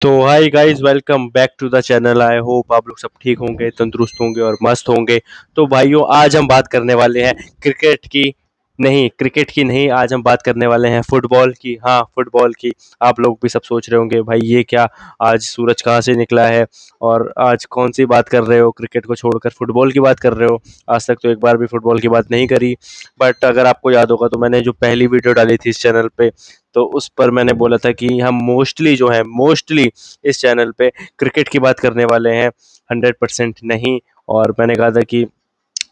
तो hi guys, welcome back to the channel. I hope आप लोग सब ठीक होंगे, तंदुरुस्त होंगे और मस्त होंगे। तो भाइयों, आज हम बात करने वाले हैं क्रिकेट की नहीं, आज हम बात करने वाले हैं फुटबॉल की। हाँ, फुटबॉल की। आप लोग भी सब सोच रहे होंगे, भाई ये क्या, आज सूरज कहाँ से निकला है और आज कौन सी बात कर रहे हो, क्रिकेट को छोड़कर फुटबॉल की बात कर रहे हो। आज तक तो एक बार भी फुटबॉल की बात नहीं करी। बट अगर आपको याद होगा तो मैंने जो पहली वीडियो डाली थी इस चैनल पे, तो उस पर मैंने बोला था कि हम मोस्टली इस चैनल पे क्रिकेट की बात करने वाले हैं, 100% नहीं। और मैंने कहा था कि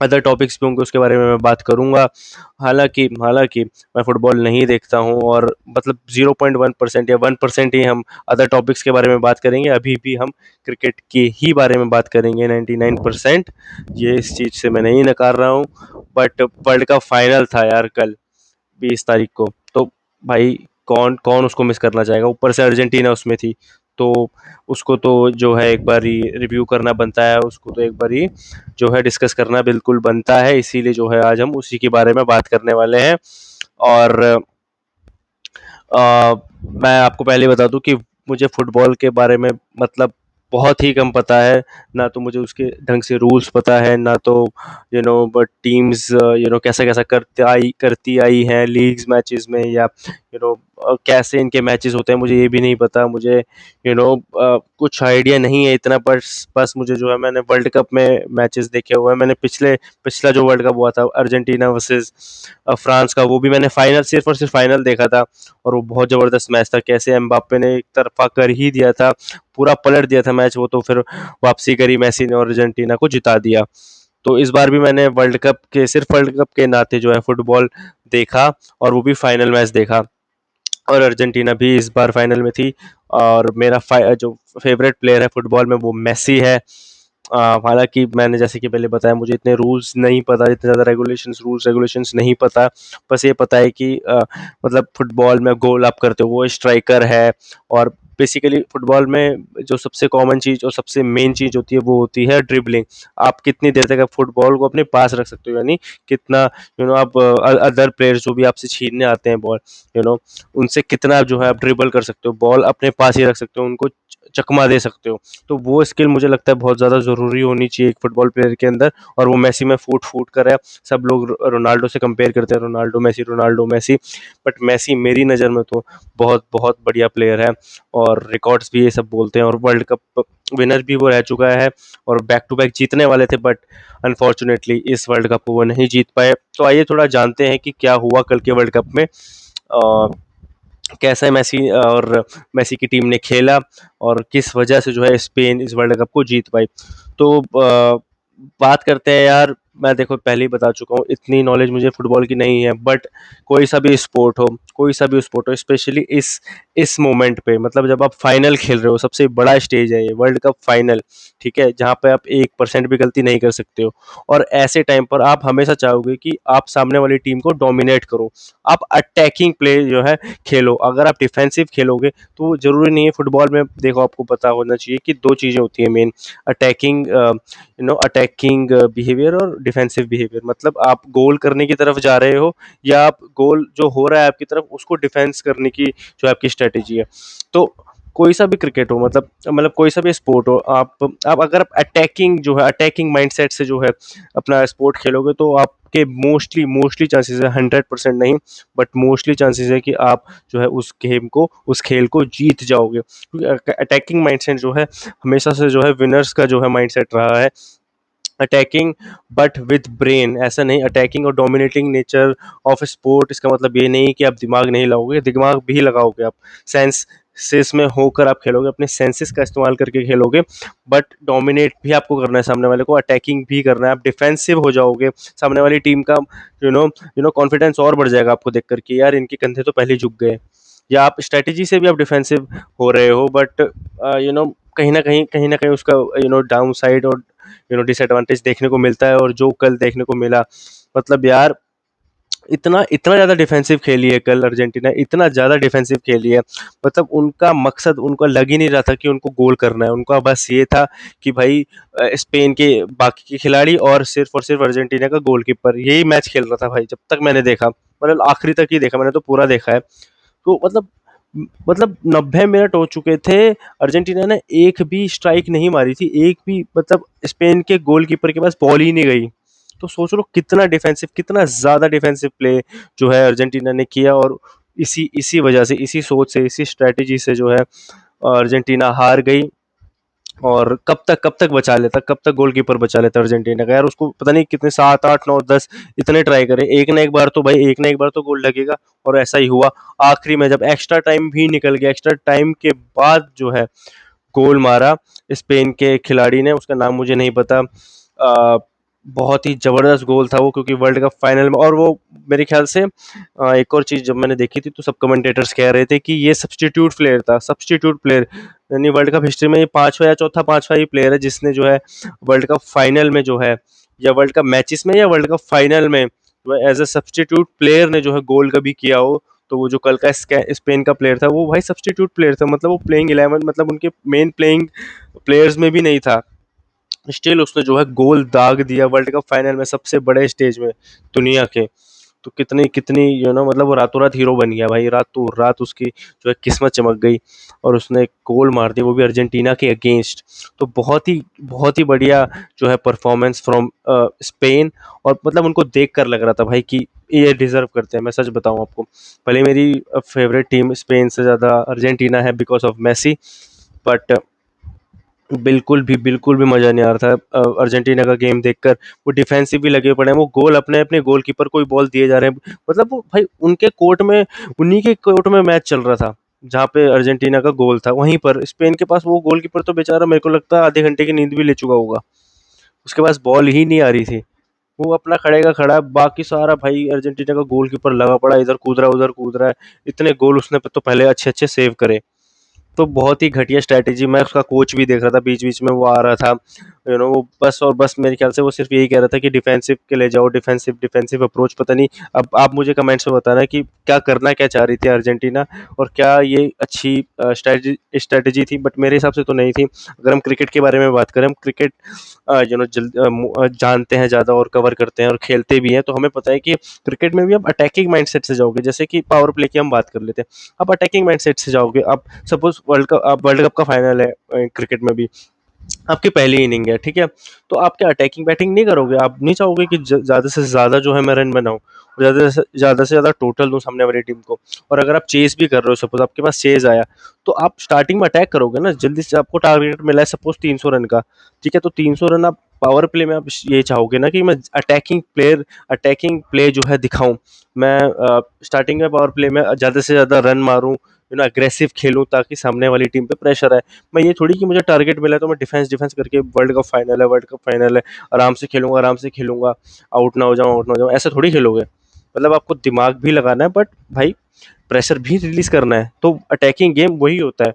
अदर टॉपिक्स भी होंगे, उसके बारे में मैं बात करूंगा। हालांकि हालांकि मैं फुटबॉल नहीं देखता हूं, और मतलब 0.1% या 1% ही हम अदर टॉपिक्स के बारे में बात करेंगे। अभी भी हम क्रिकेट के ही बारे में बात करेंगे 99%। ये इस चीज़ से मैं नहीं नकार रहा हूँ। बट वर्ल्ड कप फाइनल था यार कल, 20 तारीख को। तो भाई, कौन कौन उसको मिस करना चाहेगा, ऊपर से अर्जेंटीना उसमें थी। तो उसको तो जो है एक बार ही रिव्यू करना बनता है, उसको तो एक बार ही जो है डिस्कस करना बिल्कुल बनता है। इसीलिए जो है आज हम उसी के बारे में बात करने वाले हैं। और मैं आपको पहले बता दूं कि मुझे फुटबॉल के बारे में मतलब बहुत ही कम पता है। ना तो मुझे उसके ढंग से रूल्स पता है, ना तो बट टीम्स कैसा कैसा करती आई हैं लीग्स मैचेस में, या कैसे इनके मैचेस होते हैं, मुझे ये भी नहीं पता। मुझे कुछ आइडिया नहीं है इतना। बस बस मुझे जो है, मैंने वर्ल्ड कप में मैचेस देखे हुए हैं। मैंने पिछला जो वर्ल्ड कप हुआ था अर्जेंटीना वर्सेस फ्रांस का, वो भी मैंने फाइनल, सिर्फ और सिर्फ फाइनल देखा था। और वो बहुत ज़बरदस्त मैच था। कैसे एम्बाप्पे ने एक तरफा कर ही दिया था, पूरा पलट दिया था मैच। वो तो फिर वापसी करी मेसी ने और अर्जेंटीना को जिता दिया। तो इस बार भी मैंने वर्ल्ड कप के नाते जो है फुटबॉल देखा, और वो भी फाइनल मैच देखा। और अर्जेंटीना भी इस बार फाइनल में थी। और मेरा जो फेवरेट प्लेयर है फुटबॉल में, वो मेसी है। हालांकि मैंने जैसे कि पहले बताया, मुझे इतने रूल्स नहीं पता, इतने ज़्यादा रूल्स रेगुलेशंस नहीं पता। बस ये पता है कि मतलब फुटबॉल में गोल आप करते हो, वो स्ट्राइकर है। और बेसिकली फुटबॉल में जो सबसे कॉमन चीज़ और सबसे मेन चीज़ होती है, वो होती है ड्रिबलिंग। आप कितनी देर तक आप फुटबॉल को अपने पास रख सकते हो, यानी कितना आप अदर प्लेयर्स जो भी आपसे छीनने आते हैं बॉल, यू नो उनसे कितना जो है आप ड्रिबल कर सकते हो, बॉल अपने पास ही रख सकते हो, उनको चकमा दे सकते हो। तो वो स्किल मुझे लगता है बहुत ज़्यादा ज़रूरी होनी चाहिए एक फुटबॉल प्लेयर के अंदर। और वो मेसी में फूट फूट कर है। सब लोग रोनाल्डो से कंपेयर करते हैं, रोनाल्डो मैसी। बट मैसी मेरी नज़र में तो बहुत बहुत बढ़िया प्लेयर है। और रिकॉर्ड्स भी ये सब बोलते हैं, और वर्ल्ड कप विनर भी वो रह चुका है। और बैक टू बैक जीतने वाले थे, बट अनफॉर्चुनेटली इस वर्ल्ड कप को वो नहीं जीत पाए। तो आइए थोड़ा जानते हैं कि क्या हुआ कल के वर्ल्ड कप में। कैसे मेसी की टीम ने खेला, और किस वजह से जो है स्पेन इस वर्ल्ड कप को जीत पाई। तो बात करते हैं यार। मैं देखो पहले ही बता चुका हूँ, इतनी नॉलेज मुझे फुटबॉल की नहीं है। बट कोई सा भी स्पोर्ट हो, स्पेशली इस मोमेंट पे, मतलब जब आप फाइनल खेल रहे हो, सबसे बड़ा स्टेज है ये वर्ल्ड कप फाइनल। ठीक है, जहाँ पे आप 1% भी गलती नहीं कर सकते हो। और ऐसे टाइम पर आप हमेशा चाहोगे कि आप सामने वाली टीम को डोमिनेट करो। आप अटैकिंग प्ले जो है खेलो। अगर आप डिफेंसिव खेलोगे तो ज़रूरी नहीं है। फुटबॉल में देखो, आपको पता होना चाहिए कि दो चीज़ें होती हैं मेन, अटैकिंग अटैकिंग बिहेवियर और डिफेंसिव बिहेवियर। मतलब आप गोल करने की तरफ जा रहे हो, या आप गोल जो हो रहा है आपकी तरफ, उसको डिफेंस करने की जो आपकी स्ट्रेटेजी है। तो कोई सा भी क्रिकेट हो, मतलब कोई सा भी स्पोर्ट हो, आप अगर अटैकिंग जो है, अटैकिंग माइंडसेट से जो है अपना स्पोर्ट खेलोगे, तो आपके मोस्टली मोस्टली चांसेस है, 100% नहीं, बट मोस्टली चांसेस है कि आप जो है उस खेल को जीत जाओगे। क्योंकि अटैकिंग माइंडसेट जो है हमेशा से जो है विनर्स का जो है माइंडसेट रहा है। अटैकिंग बट विथ ब्रेन, ऐसा नहीं अटैकिंग और डोमिनेटिंग नेचर ऑफ स्पोर्ट। इसका मतलब ये नहीं कि आप दिमाग नहीं लगाओगे, दिमाग भी लगाओगे आप। सेंसेस में होकर आप खेलोगे, अपने सेंसेस का इस्तेमाल करके खेलोगे। बट डोमिनेट भी आपको करना है सामने वाले को, अटैकिंग भी करना है। आप डिफेंसिव हो जाओगे, सामने वाली टीम का कॉन्फिडेंस और बढ़ जाएगा आपको देख कर के, यार इनके कंधे तो पहले ही झुक गए। या आप स्ट्रेटेजी से भी आप डिफेंसिव हो रहे हो, बट कहीं ना कहीं उसका डाउन साइड और डिसएडवांटेज देखने को मिलता है। और जो कल देखने को मिला, मतलब यार इतना इतना ज़्यादा डिफेंसिव खेली है कल अर्जेंटीना, इतना ज़्यादा डिफेंसिव खेली है। मतलब उनका मकसद, उनको लग ही नहीं रहा था कि उनको गोल करना है। उनका बस ये था कि भाई स्पेन के बाकी के खिलाड़ी और सिर्फ अर्जेंटीना का गोलकीपर यही मैच खेल रहा था भाई, जब तक मैंने देखा। मतलब आखिरी तक ही देखा मैंने, तो पूरा देखा है। तो मतलब मतलब 90 मिनट हो चुके थे, अर्जेंटीना ने एक भी स्ट्राइक नहीं मारी थी, एक भी मतलब स्पेन के गोलकीपर के पास बॉल ही नहीं गई। तो सोच लो कितना डिफेंसिव, कितना ज़्यादा डिफेंसिव प्ले जो है अर्जेंटीना ने किया, और इसी इसी वजह से, इसी सोच से, इसी स्ट्रैटेजी से जो है अर्जेंटीना हार गई। और कब तक बचा लेता, कब तक गोलकीपर बचा लेता अर्जेंटीना का यार, उसको पता नहीं कितने 7 8 9 10 इतने ट्राई करे, एक ना एक बार तो भाई, एक ना एक बार तो गोल लगेगा। और ऐसा ही हुआ, आखिरी में जब एक्स्ट्रा टाइम भी निकल गया, एक्स्ट्रा टाइम के बाद जो है गोल मारा स्पेन के खिलाड़ी ने, उसका नाम मुझे नहीं पता। बहुत ही ज़बरदस्त गोल था वो, क्योंकि वर्ल्ड कप फाइनल में, और वो मेरे ख्याल से एक और चीज़ जब मैंने देखी थी तो सब कमेंटेटर्स कह रहे थे कि ये सब्स्टिट्यूट प्लेयर था, सब्स्टिट्यूट प्लेयर, यानी वर्ल्ड कप हिस्ट्री में ये पांचवा या चौथा, पांचवा ही प्लेयर है जिसने जो है वर्ल्ड कप फाइनल में जो है, या वर्ल्ड कप मैचेस में, या वर्ल्ड कप फाइनल में जो है एज अ सब्स्टिट्यूट प्लेयर ने जो है गोल कभी किया हो। तो वो जो कल का स्पेन का प्लेयर था वो भाई सब्स्टिट्यूट प्लेयर था, मतलब वो प्लेइंग 11, मतलब उनके मेन प्लेइंग प्लेयर्स में भी नहीं था, स्टिल उसने जो है गोल दाग दिया वर्ल्ड कप फाइनल में, सबसे बड़े स्टेज में दुनिया के। तो कितनी कितनी मतलब वो रातों रात हीरो बन गया भाई, रातों रात उसकी जो है किस्मत चमक गई, और उसने गोल मार दिया वो भी अर्जेंटीना के अगेंस्ट। तो बहुत ही बढ़िया जो है परफॉर्मेंस फ्रॉम स्पेन। और मतलब उनको देख कर लग रहा था भाई कि ये डिजर्व करते हैं, मैं सच बताऊं आपको, भले मेरी फेवरेट टीम स्पेन से ज़्यादा अर्जेंटीना है बिकॉज ऑफ मेसी, बट बिल्कुल भी मज़ा नहीं आ रहा था अर्जेंटीना का गेम देखकर। वो डिफेंसिव भी लगे पड़े हैं, वो गोल अपने-अपने गोलकीपर को ही बॉल दिए जा रहे हैं। मतलब वो भाई उनके कोर्ट में, उन्हीं के कोर्ट में मैच चल रहा था, जहाँ पे अर्जेंटीना का गोल था, वहीं पर स्पेन के पास वो गोलकीपर तो बेचारा मेरे को लगता है आधे घंटे की नींद भी ले चुका होगा। उसके पास बॉल ही नहीं आ रही थी। वो अपना खड़े का खड़ा, बाकी सारा भाई अर्जेंटीना का गोलकीपर लगा पड़ा, इधर कूद रहा है, उधर कूद रहा है। इतने गोल उसने तो पहले अच्छे-अच्छे सेव करे। तो बहुत ही घटिया स्ट्रैटेजी, मैं उसका कोच भी देख रहा था, बीच-बीच में वो आ रहा था, वो बस और बस मेरे ख्याल से वो सिर्फ़ यही कह रहा था कि डिफेंसिव के ले जाओ, डिफेंसिव डिफेंसिव अप्रोच, पता नहीं। अब आप मुझे कमेंट्स में बताना कि क्या चाह रही थी अर्जेंटीना, और क्या ये अच्छी स्ट्रैटेजी स्ट्रैटेजी थी, बट मेरे हिसाब से तो नहीं थी। अगर हम क्रिकेट के बारे में बात करें, हम क्रिकेट जानते हैं ज़्यादा और कवर करते हैं और खेलते भी हैं, तो हमें पता है कि क्रिकेट में भी आप अटैकिंग माइंडसेट से जाओगे, जैसे कि पावर प्ले की हम बात कर लेते हैं। आप अटैकिंग माइंडसेट से जाओगे, आप सपोज वर्ल्ड कप का फाइनल है क्रिकेट में भी, आपकी पहली इनिंग है, ठीक है? तो आप क्या अटैकिंग बैटिंग नहीं करोगे? आप नहीं चाहोगे कि ज़्यादा से ज़्यादा जो है मैं रन बनाऊँ, ज़्यादा से ज़्यादा टोटल दूँ सामने वाली टीम को। और अगर आप चेज़ भी कर रहे हो, सपोज़ आपके पास चेज़ आया, तो आप स्टार्टिंग में अटैक करोगे ना, जल्दी से आपको टारगेट मिला है सपोज़ 300 रन का, ठीक है? तो 300 रन आप पावर प्ले में आप ये चाहोगे ना कि मैं अटैकिंग प्ले जो है दिखाऊँ। मैं स्टार्टिंग में पावर प्ले में ज़्यादा से ज़्यादा रन मारूँ, अग्रेसिव खेलूँ ताकि सामने वाली टीम पे प्रेशर आए। मैं ये थोड़ी कि मुझे टारगेट मिला है तो मैं डिफेंस करके, वर्ल्ड कप फाइनल है, आराम से खेलूंगा, आउट ना हो जाऊं, ऐसे थोड़ी खेलोगे। मतलब आपको दिमाग भी लगाना है, बट भाई प्रेशर भी रिलीज करना है, तो अटैकिंग गेम वही होता है।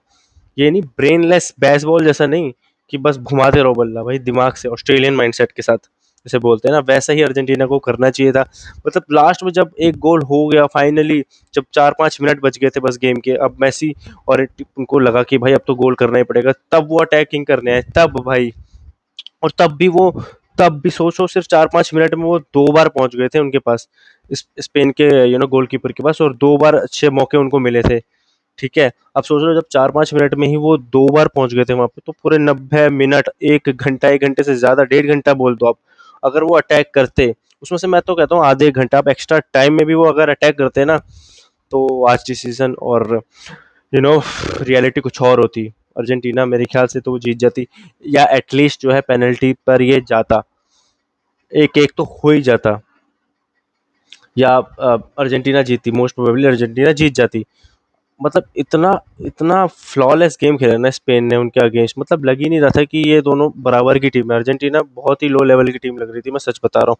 ये नहीं ब्रेनलेस बेसबॉल जैसा नहीं कि बस घुमाते रहो बल्ला, भाई दिमाग से, ऑस्ट्रेलियन माइंडसेट के साथ जैसे बोलते हैं ना, वैसा ही अर्जेंटीना को करना चाहिए था। मतलब लास्ट में जब एक गोल हो गया फाइनली, जब 4 5 मिनट बच गए थे बस गेम के, अब मेसी और उनको लगा कि भाई अब तो गोल करना ही पड़ेगा, तब वो अटैकिंग करने आए, तब भाई। और तब भी सोचो, सिर्फ 4 5 मिनट में वो 2 बार पहुंच गए थे उनके पास, स्पेन के गोलकीपर के पास, और 2 बार अच्छे मौके उनको मिले थे, ठीक है? अब सोच लो जब 4 5 मिनट में ही वो 2 बार पहुंच गए थे वहां पे, तो पूरे 90 मिनट, 1 घंटा, 1 घंटे से ज्यादा, 1.5 घंटा बोल दो आप, अगर वो अटैक करते, उसमें से मैं तो कहता हूँ आधे एक घंटा आप एक्स्ट्रा टाइम में भी वो अगर अटैक करते ना, तो आज डिसीजन और यू नो रियलिटी कुछ और होती। अर्जेंटीना मेरे ख्याल से तो वो जीत जाती, या एटलीस्ट जो है पेनल्टी पर ये जाता, एक एक तो हो ही जाता, या अर्जेंटीना जीतती, मोस्ट प्रोबेबली अर्जेंटीना जीत जाती। मतलब इतना इतना फ्लॉलेस गेम खेला ना स्पेन ने उनके अगेंस्ट, मतलब लग ही नहीं रहा था कि ये दोनों बराबर की टीम है। अर्जेंटीना बहुत ही लो लेवल की टीम लग रही थी, मैं सच बता रहा हूँ।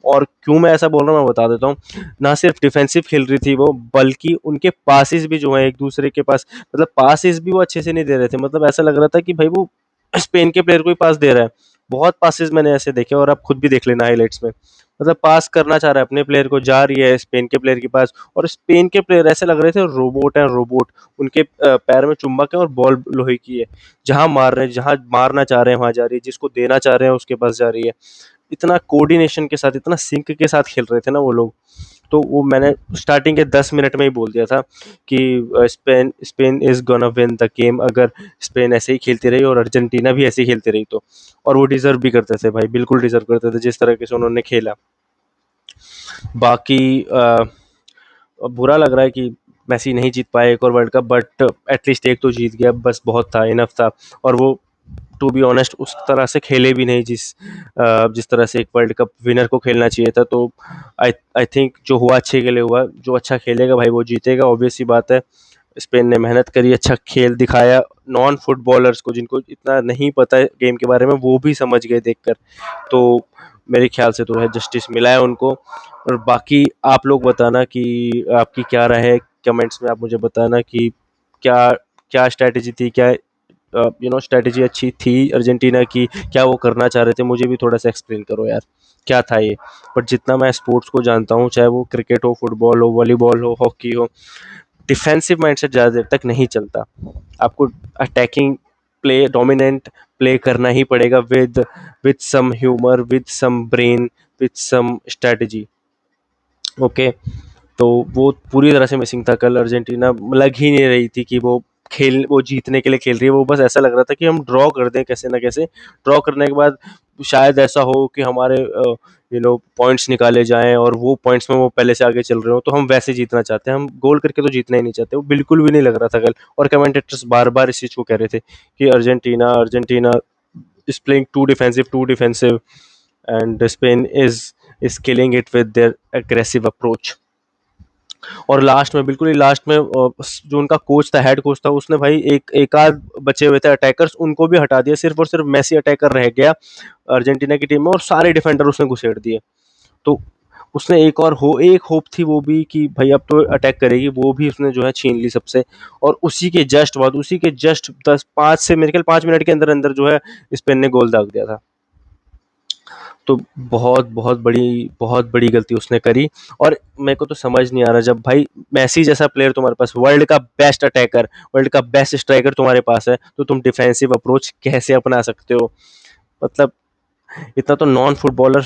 और क्यों मैं ऐसा बोल रहा हूँ मैं बता देता हूँ। ना सिर्फ डिफेंसिव खेल रही थी वो, बल्कि उनके पासिस भी जो है एक दूसरे के पास, मतलब पासिस भी वो अच्छे से नहीं दे रहे थे, मतलब ऐसा लग रहा था कि भाई वो स्पेन के प्लेयर को ही पास दे रहा है। बहुत पासिस मैंने ऐसे देखे, और आप खुद भी देख लेना हाइलाइट्स में, मतलब पास करना चाह रहा है अपने प्लेयर को, जा रही है स्पेन के प्लेयर के पास, और स्पेन के प्लेयर ऐसे लग रहे थे रोबोट हैं, रोबोट। उनके पैर में चुंबक है और बॉल लोहे की है, जहां मार रहे हैं, जहां मारना चाह रहे हैं वहां जा रही है, जिसको देना चाह रहे हैं उसके पास जा रही है। इतना कोऑर्डिनेशन के साथ, इतना सिंक के साथ खेल रहे थे ना वो लोग, तो वो मैंने स्टार्टिंग के 10 मिनट में ही बोल दिया था कि Spain Spain is gonna win the game, अगर स्पेन ऐसे ही खेलती रही और अर्जेंटीना भी ऐसे ही खेलती रही तो। और वो डिज़र्व भी करते थे भाई, बिल्कुल डिज़र्व करते थे जिस तरीके से उन्होंने खेला। बाकी बुरा लग रहा है कि मेसी नहीं जीत पाए एक और वर्ल्ड कप, बट एटलीस्ट एक तो जीत गया, बस बहुत था, इनफ था। और वो टू बी ऑनेस्ट उस तरह से खेले भी नहीं जिस तरह से एक वर्ल्ड कप विनर को खेलना चाहिए था। तो आई आई थिंक जो हुआ अच्छे के लिए हुआ, जो अच्छा खेलेगा भाई वो जीतेगा, ऑब्वियस सी बात है। स्पेन ने मेहनत करी, अच्छा खेल दिखाया, नॉन फुटबॉलर्स को जिनको इतना नहीं पता है गेम के बारे में वो भी समझ गए देखकर। तो मेरे ख्याल से तो है जस्टिस मिला है उनको। और बाकी आप लोग बताना कि आपकी क्या राय है, कमेंट्स में आप मुझे बताना कि क्या क्या स्ट्रैटेजी थी, क्या स्ट्रैटेजी अच्छी थी अर्जेंटीना की, क्या वो करना चाह रहे थे, मुझे भी थोड़ा सा एक्सप्लेन करो यार, क्या था ये। बट जितना मैं स्पोर्ट्स को जानता हूँ, चाहे वो क्रिकेट हो, फुटबॉल हो, वॉलीबॉल हो, हॉकी हो, डिफेंसिव माइंडसेट ज़्यादा देर तक नहीं चलता। आपको अटैकिंग प्ले, डोमिनेंट प्ले करना ही पड़ेगा with with some humour, with some brain, with some strategy. Okay, तो वो पूरी तरह से मिसिंग था कल। अर्जेंटीना लग ही नहीं रही थी कि वो जीतने के लिए खेल रही है, वो बस ऐसा लग रहा था कि हम ड्रॉ कर दें कैसे ना कैसे। ड्रॉ करने के बाद शायद ऐसा हो कि हमारे पॉइंट्स निकाले जाएं और वो पॉइंट्स में वो पहले से आगे चल रहे हो, तो हम वैसे जीतना चाहते हैं, हम गोल करके तो जीतना ही नहीं चाहते। वो बिल्कुल भी नहीं लग रहा था कल। और कमेंटेटर्स बार बार इस चीज़ को कह रहे थे कि Argentina Argentina is playing too defensive and Spain is killing it with their aggressive approach. और लास्ट में, बिल्कुल ही लास्ट में, जो उनका कोच था, हेड कोच था, उसने भाई एक आध बचे हुए थे अटैकर्स, उनको भी हटा दिया, सिर्फ और सिर्फ मेसी अटैकर रह गया अर्जेंटीना की टीम में, और सारे डिफेंडर उसने घुसेड़ दिए। तो उसने एक होप थी वो भी कि भाई अब तो अटैक करेगी, वो भी उसने जो है छीन ली सबसे। और उसी के जस्ट 10 5 से मेरे ख्याल 5 मिनट के अंदर अंदर जो है स्पेन ने गोल दाग दिया था। तो बहुत बड़ी गलती उसने करी। और मेरे को तो समझ नहीं आ रहा, जब भाई मैसी जैसा प्लेयर तुम्हारे पास, वर्ल्ड का बेस्ट अटैकर, वर्ल्ड का बेस्ट स्ट्राइकर तुम्हारे पास है, तो तुम डिफेंसिव अप्रोच कैसे अपना सकते हो? मतलब इतना तो नॉन फुटबॉलर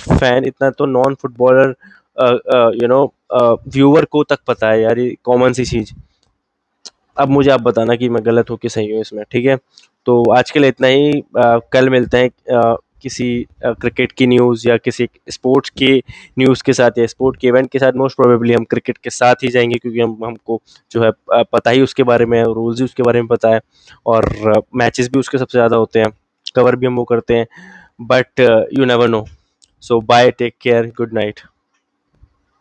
व्यूअर को तक पता है यार, ये कॉमन सी चीज। अब मुझे आप बताना कि मैं गलत हूँ कि सही हूँ इसमें, ठीक है? तो आज के लिए इतना ही। कल मिलते हैं किसी क्रिकेट की न्यूज़ या किसी स्पोर्ट्स के न्यूज़ के साथ या स्पोर्ट के इवेंट के साथ। मोस्ट प्रोबेबली हम क्रिकेट के साथ ही जाएंगे, क्योंकि हमको जो है पता ही उसके बारे में, रूल्स ही उसके बारे में पता है, और मैचेस भी उसके सबसे ज़्यादा होते हैं, कवर भी हम वो करते हैं। But you never know. So bye, take care, good night.